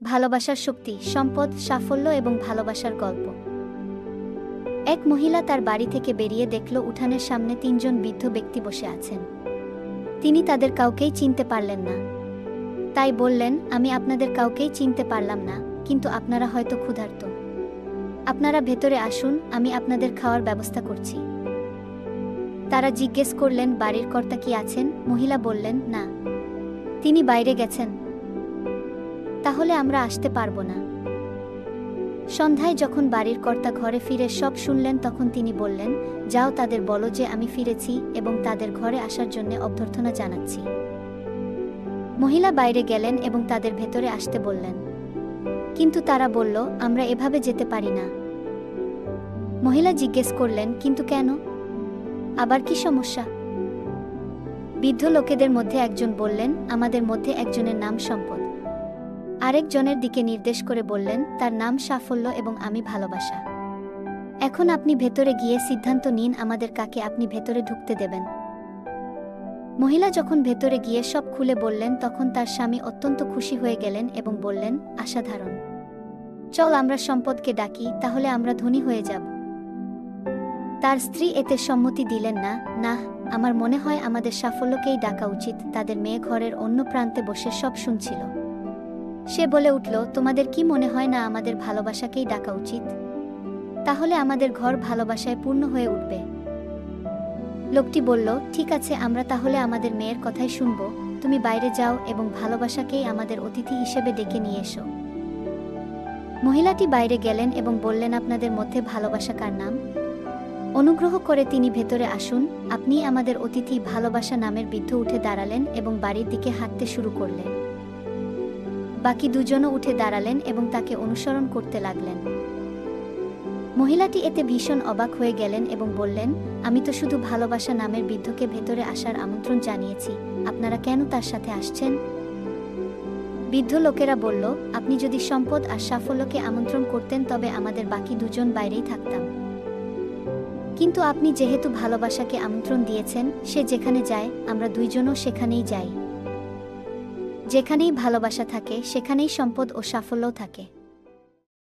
ভালোবাসার শক্তি, সম্পদ, সাফল্য এবং ভালোবাসার গল্প। এক মহিলা তার বাড়ি থেকে বেরিয়ে দেখল উঠানের সামনে তিনজন বৃদ্ধ ব্যক্তি বসে আছেন। তিনি তাদের কাউকেই চিনতে পারলেন না। তাই বললেন, আমি আপনাদের কাউকেই চিনতে পারলাম না, কিন্তু আপনারা হয়তো ক্ষুধার্ত। আপনারা ভেতরে আসুন, আমি আপনাদের খাওয়ার ব্যবস্থা করছি। তারা জিজ্ঞেস করলেন, বাড়ির কর্তা কি আছেন? মহিলা বললেন, না, তিনি বাইরে গেছেন। তাহলে আমরা আসতে পারবো না। সন্ধ্যায় যখন বাড়ির কর্তা ঘরে ফিরে সব শুনলেন, তখন তিনি বললেন, যাও তাদের বলো যে আমি ফিরেছি এবং তাদের ঘরে আসার জন্য অভ্যর্থনা জানাচ্ছি। মহিলা বাইরে গেলেন এবং তাদের ভেতরে আসতে বললেন, কিন্তু তারা বলল, আমরা এভাবে যেতে পারি না। মহিলা জিজ্ঞেস করলেন, কিন্তু কেন? আবার কি সমস্যা? বৃদ্ধ লোকেদের মধ্যে একজন বললেন, আমাদের মধ্যে একজনের নাম সম্পদ। আরেকজনের দিকে নির্দেশ করে বললেন, তার নাম সাফল্য এবং আমি ভালোবাসা। এখন আপনি ভেতরে গিয়ে সিদ্ধান্ত নিন আমাদের কাকে আপনি ভেতরে ঢুকতে দেবেন। মহিলা যখন ভেতরে গিয়ে সব খুলে বললেন, তখন তার স্বামী অত্যন্ত খুশি হয়ে গেলেন এবং বললেন, অসাধারণ, চল আমরা সম্পদকে ডাকি, তাহলে আমরা ধনী হয়ে যাব। তার স্ত্রী এতে সম্মতি দিলেন না। না, আমার মনে হয় আমাদের সাফল্যকেই ডাকা উচিত। তাদের মেয়ে ঘরের অন্য প্রান্তে বসে সব শুনছিল। সে বলে উঠল, তোমাদের কি মনে হয় না আমাদের ভালোবাসাকেই ডাকা উচিত? তাহলে আমাদের ঘর ভালোবাসায় পূর্ণ হয়ে উঠবে। লোকটি বলল, ঠিক আছে, আমরা তাহলে আমাদের মেয়ের কথাই শুনব। তুমি বাইরে যাও এবং ভালোবাসাকেই আমাদের অতিথি হিসেবে ডেকে নিয়ে এসো। মহিলাটি বাইরে গেলেন এবং বললেন, আপনাদের মধ্যে ভালোবাসা কার নাম? অনুগ্রহ করে তিনি ভেতরে আসুন, আপনি আমাদের অতিথি। ভালোবাসা নামের বৃদ্ধ উঠে দাঁড়ালেন এবং বাড়ির দিকে হাঁটতে শুরু করলেন। বাকি দুজনও উঠে দাঁড়ালেন এবং তাকে অনুসরণ করতে লাগলেন। মহিলাটি এতে ভীষণ অবাক হয়ে গেলেন এবং বললেন, আমি তো শুধু ভালোবাসা নামের বৃদ্ধকে ভেতরে আসার আমন্ত্রণ জানিয়েছি, আপনারা কেন তার সাথে আসছেন? বৃদ্ধ লোকেরা বলল, আপনি যদি সম্পদ আর সাফল্যকে আমন্ত্রণ করতেন তবে আমাদের বাকি দুজন বাইরেই থাকতাম। কিন্তু আপনি যেহেতু ভালোবাসাকে আমন্ত্রণ দিয়েছেন, সে যেখানে যায় আমরা দুইজনও সেখানেই যাই। যেখানেই ভালোবাসা থাকে সেখানেই সম্পদ ও সাফল্যও থাকে।